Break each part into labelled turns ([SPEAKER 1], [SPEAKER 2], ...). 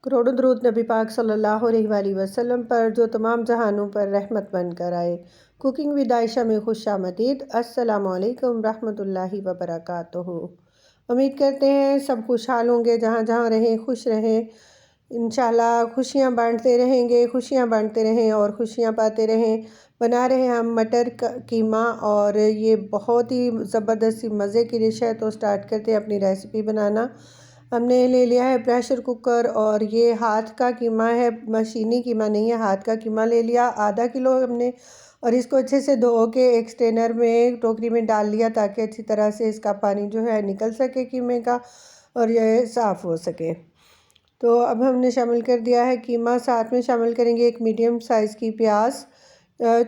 [SPEAKER 1] करोड़ों दरूद नबी पाक सल्लल्लाहु अलैहि वसल्लम पर जो तमाम जहानों पर रहमत बनकर आए। कुकिंग विद आयशा में खुशामदीद। अस्सलामु अलैकुम रहमतुल्लाहि व बरकातुहू। उम्मीद करते हैं सब खुशहाल होंगे, जहाँ जहाँ रहें खुश रहें। इंशाल्लाह खुशियाँ बांटते रहेंगे, खुशियाँ बांटते रहें और खुशियाँ पाते रहें। बना रहे हैं हम मटर का कीमा और ये बहुत ही ज़बरदस्त मज़े की डिश है। तो स्टार्ट करते हैं अपनी रेसिपी बनाना। हमने ले लिया है प्रेशर कुकर और ये हाथ का कीमा है, मशीनी कीमा नहीं है, हाथ का कीमा ले लिया आधा किलो हमने। और इसको अच्छे से धो के एक स्ट्रेनर में टोकरी में डाल लिया ताकि अच्छी तरह से इसका पानी जो है निकल सके कीमे का और यह साफ़ हो सके। तो अब हमने शामिल कर दिया है कीमा। साथ में शामिल करेंगे एक मीडियम साइज़ की प्याज।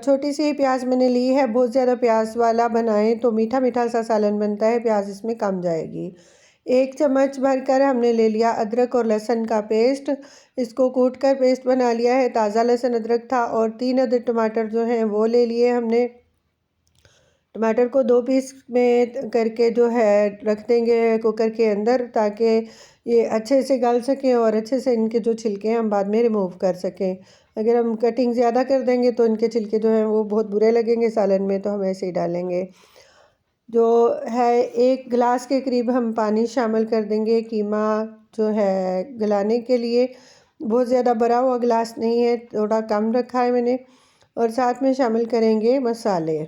[SPEAKER 1] छोटी सी प्याज मैंने ली है, बहुत ज़्यादा प्याज वाला बनाएं तो मीठा मीठा सा सालन बनता है, प्याज इसमें कम जाएगी। एक चम्मच भरकर हमने ले लिया अदरक और लहसुन का पेस्ट। इसको कूट कर पेस्ट बना लिया है। ताज़ा लहसुन अदरक था। और 3 अदद टमाटर जो हैं वो ले लिए हमने। टमाटर को 2 पीस में करके जो है रख देंगे कुकर के अंदर ताकि ये अच्छे से गल सकें और अच्छे से इनके जो छिलके हैं हम बाद में रिमूव कर सकें। अगर हम कटिंग ज़्यादा कर देंगे तो इनके छिलके जो हैं वो बहुत बुरे लगेंगे सालन में, तो हम ऐसे ही डालेंगे। जो है 1 गिलास के करीब हम पानी शामिल कर देंगे कीमा जो है गलाने के लिए। बहुत ज़्यादा भरा हुआ गिलास नहीं है, थोड़ा कम रखा है मैंने। और साथ में शामिल करेंगे मसाले,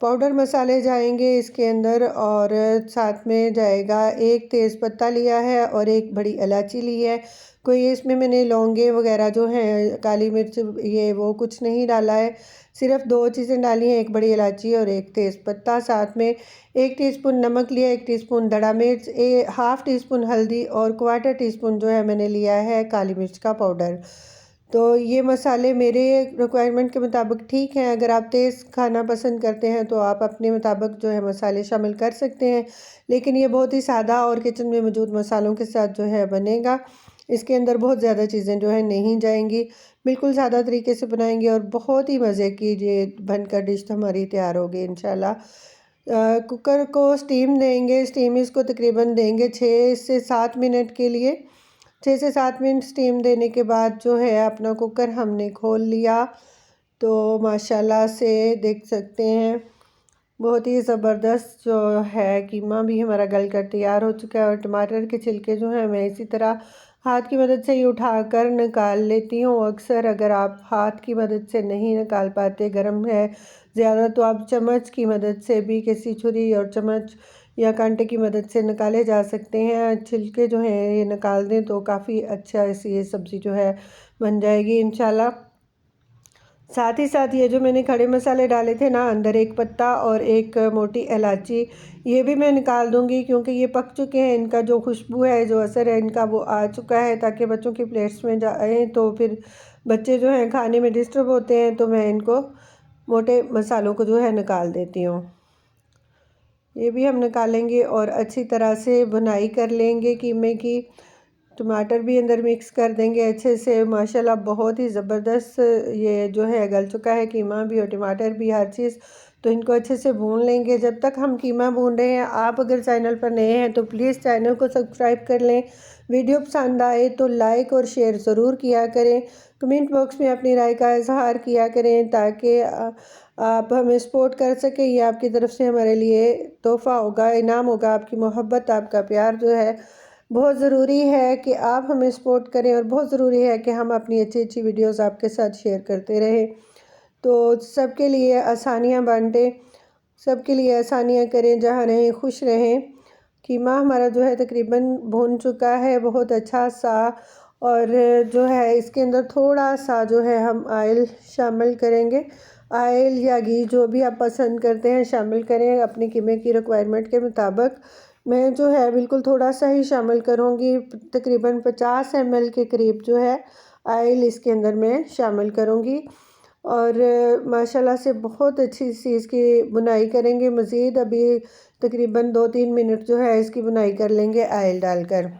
[SPEAKER 1] पाउडर मसाले जाएंगे इसके अंदर। और साथ में जाएगा 1 तेज़पत्ता लिया है और 1 बड़ी इलायची ली है। कोई इसमें मैंने लौंगे वगैरह जो हैं, काली मिर्च, ये वो कुछ नहीं डाला है। सिर्फ 2 चीज़ें डाली हैं, 1 बड़ी इलायची और 1 तेज़पत्ता। साथ में 1 टीस्पून नमक लिया, 1 टीस्पून दड़ा मिर्च, हाफ़ टी स्पून हल्दी और 1/4 टीस्पून जो है मैंने लिया है काली मिर्च का पाउडर। तो ये मसाले मेरे रिक्वायरमेंट के मुताबिक ठीक हैं। अगर आप तेज़ खाना पसंद करते हैं तो आप अपने मुताबिक जो है मसाले शामिल कर सकते हैं, लेकिन ये बहुत ही सादा और किचन में मौजूद मसालों के साथ जो है बनेगा। इसके अंदर बहुत ज़्यादा चीज़ें जो है नहीं जाएंगी, बिल्कुल सादा तरीके से बनाएंगे और बहुत ही मज़े की ये बनकर डिश हमारी तैयार होगी इंशाल्लाह। कुकर को स्टीम देंगे। स्टीम इसको तकरीबन देंगे 6 से 7 मिनट के लिए। 6 से 7 मिनट स्टीम देने के बाद जो है अपना कुकर हमने खोल लिया। तो माशाल्लाह से देख सकते हैं बहुत ही ज़बरदस्त जो है कीमा भी हमारा गल कर तैयार हो चुका है। और टमाटर के छिलके जो हैं मैं इसी तरह हाथ की मदद से ही उठाकर निकाल लेती हूँ। अक्सर अगर आप हाथ की मदद से नहीं निकाल पाते, गर्म है ज़्यादा, तो आप चम्मच की मदद से भी, किसी छुरी और चम्मच या कांटे की मदद से निकाले जा सकते हैं। छिलके जो हैं ये निकाल दें तो काफ़ी अच्छा ऐसी ये सब्ज़ी जो है बन जाएगी इंशाल्लाह। साथ ही साथ ये जो मैंने खड़े मसाले डाले थे ना, अंदर 1 पत्ता और 1 मोटी इलायची, ये भी मैं निकाल दूंगी क्योंकि ये पक चुके हैं। इनका जो खुशबू है, जो असर है इनका, वो आ चुका है ताकि बच्चों की प्लेट्स में जाए तो फिर बच्चे जो हैं खाने में डिस्टर्ब होते हैं। तो मैं इनको मोटे मसालों को जो है निकाल देती हूँ। ये भी हम निकालेंगे और अच्छी तरह से बुनाई कर लेंगे कीमे की। टमाटर भी अंदर मिक्स कर देंगे अच्छे से। माशाल्लाह बहुत ही ज़बरदस्त ये जो है गल चुका है कीमा भी और टमाटर भी, हर चीज़। तो इनको अच्छे से भून लेंगे। जब तक हम कीमा भून रहे हैं, आप अगर चैनल पर नए हैं तो प्लीज़ चैनल को सब्सक्राइब कर लें। वीडियो पसंद आए तो लाइक और शेयर ज़रूर किया करें। कमेंट बॉक्स में अपनी राय का इजहार किया करें ताकि आप हमें सपोर्ट कर सकें। ये आपकी तरफ से हमारे लिए तोहफ़ा होगा, इनाम होगा। आपकी मोहब्बत, आपका प्यार जो है बहुत ज़रूरी है कि आप हमें सपोर्ट करें और बहुत ज़रूरी है कि हम अपनी अच्छी अच्छी वीडियोस आपके साथ शेयर करते रहें। तो सबके लिए आसानियां बांटें, सबके लिए आसानियां करें, जहाँ रहें खुश रहें। कीमा हमारा जो है तकरीबन भून चुका है बहुत अच्छा सा। और जो है इसके अंदर थोड़ा सा जो है हम ऑयल शामिल करेंगे। ऑयल या घी जो भी आप पसंद करते हैं शामिल करें अपनी कीमे की रिक्वायरमेंट के मुताबिक। मैं जो है बिल्कुल थोड़ा सा ही शामिल करूँगी, तकरीबन 50 ml के करीब जो है ऑयल इसके अंदर मैं शामिल करूँगी। और माशाल्लाह से बहुत अच्छी सी इसकी बुनाई करेंगे। मज़ीद अभी तकरीबन 2-3 मिनट जो है इसकी बुनाई कर लेंगे ऑयल डालकर।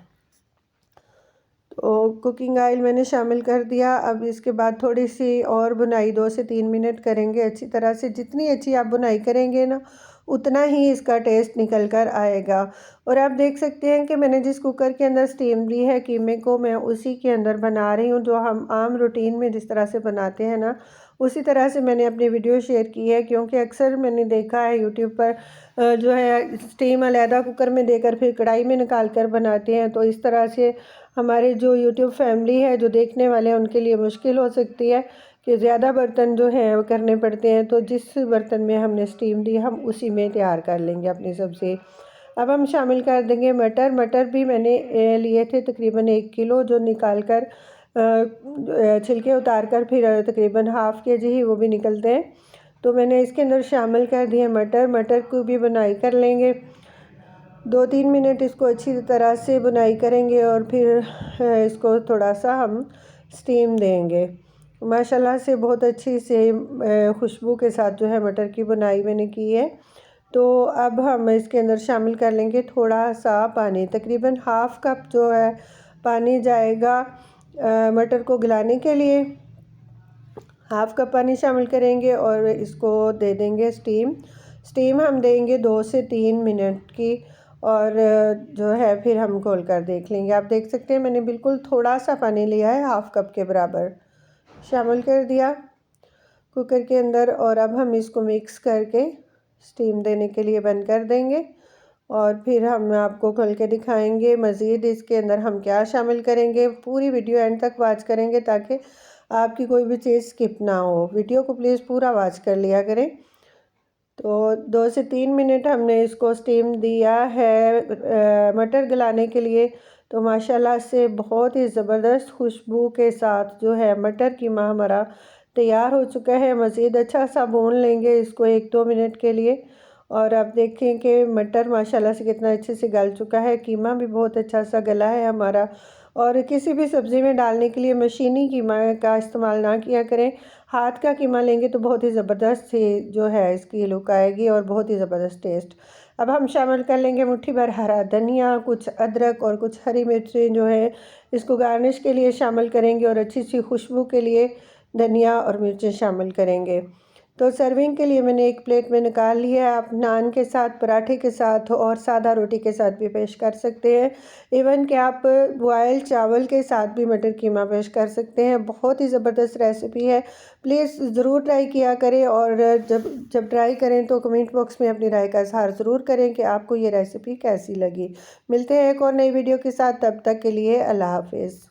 [SPEAKER 1] तो कुकिंग ऑयल मैंने शामिल कर दिया। अब इसके बाद थोड़ी सी और बुनाई 2 से 3 मिनट करेंगे अच्छी तरह से। जितनी अच्छी आप बुनाई करेंगे ना, उतना ही इसका टेस्ट निकल कर आएगा। और आप देख सकते हैं कि मैंने जिस कुकर के अंदर स्टीम दी है कीमे को, मैं उसी के अंदर बना रही हूँ, जो हम आम रूटीन में जिस तरह से बनाते हैं ना, उसी तरह से मैंने अपनी वीडियो शेयर की है। क्योंकि अक्सर मैंने देखा है यूट्यूब पर जो है स्टीम अलहदा कुकर में देकर फिर कढ़ाई में निकाल कर बनाते हैं, तो इस तरह से हमारे जो यूट्यूब फैमिली है, जो देखने वाले हैं, उनके लिए मुश्किल हो सकती है कि ज़्यादा बर्तन जो हैं वो करने पड़ते हैं। तो जिस बर्तन में हमने स्टीम दी हम उसी में तैयार कर लेंगे अपनी सब्ज़ी। अब हम शामिल कर देंगे मटर। मटर भी मैंने लिए थे तकरीबन 1 किलो, जो निकाल कर छिलके उतार कर फिर तकरीबन हाफ़ केजी ही वो भी निकलते हैं। तो मैंने इसके अंदर शामिल कर दिए मटर। मटर को भी बुनाई कर लेंगे, 2-3 मिनट इसको अच्छी तरह से बुनाई करेंगे और फिर इसको थोड़ा सा हम स्टीम देंगे। माशाल्लाह से बहुत अच्छी से खुशबू के साथ जो है मटर की बुनाई मैंने की है। तो अब हम इसके अंदर शामिल कर लेंगे थोड़ा सा पानी, तकरीबन हाफ़ कप जो है पानी जाएगा मटर को गलाने के लिए। हाफ़ कप पानी शामिल करेंगे और इसको दे देंगे स्टीम। स्टीम हम देंगे 2 से 3 मिनट की, और जो है फिर हम खोल कर देख लेंगे। आप देख सकते हैं मैंने बिल्कुल थोड़ा सा पानी लिया है, हाफ़ कप के बराबर शामिल कर दिया कुकर के अंदर। और अब हम इसको मिक्स करके स्टीम देने के लिए बंद कर देंगे, और फिर हम आपको खोल के दिखाएंगे मज़ीद इसके अंदर हम क्या शामिल करेंगे। पूरी वीडियो एंड तक वॉच करेंगे ताकि आपकी कोई भी चीज़ स्किप ना हो। वीडियो को प्लीज़ पूरा वॉच कर लिया करें। तो 2 से 3 मिनट हमने इसको स्टीम दिया है मटर गलाने के लिए। तो माशाल्लाह से बहुत ही ज़बरदस्त खुशबू के साथ जो है मटर कीमा हमारा तैयार हो चुका है। मज़ीद अच्छा सा भून लेंगे इसको 1-2 मिनट के लिए, और आप देखें कि मटर माशाल्लाह से कितना अच्छे से गल चुका है। कीमा भी बहुत अच्छा सा गला है हमारा। और किसी भी सब्ज़ी में डालने के लिए मशीनी कीमा का इस्तेमाल ना किया करें। हाथ का कीमा लेंगे तो बहुत ही ज़बरदस्त सी जो है इसकी लुक आएगी और बहुत ही ज़बरदस्त टेस्ट। अब हम शामिल कर लेंगे मुट्ठी भर हरा धनिया, कुछ अदरक और कुछ हरी मिर्चें जो है इसको गार्निश के लिए शामिल करेंगे, और अच्छी सी खुशबू के लिए धनिया और मिर्चें शामिल करेंगे। तो सर्विंग के लिए मैंने एक प्लेट में निकाल लिया है। आप नान के साथ, पराठे के साथ और सादा रोटी के साथ भी पेश कर सकते हैं। इवन कि आप बॉयल चावल के साथ भी मटर कीमा पेश कर सकते हैं। बहुत ही ज़बरदस्त रेसिपी है, प्लीज़ ज़रूर ट्राई किया करें। और जब ट्राई करें तो कमेंट बॉक्स में अपनी राय का इज़हार ज़रूर करें कि आपको ये रेसिपी कैसी लगी। मिलते हैं एक और नई वीडियो के साथ, तब तक के लिए अल्लाह हाफ़िज़।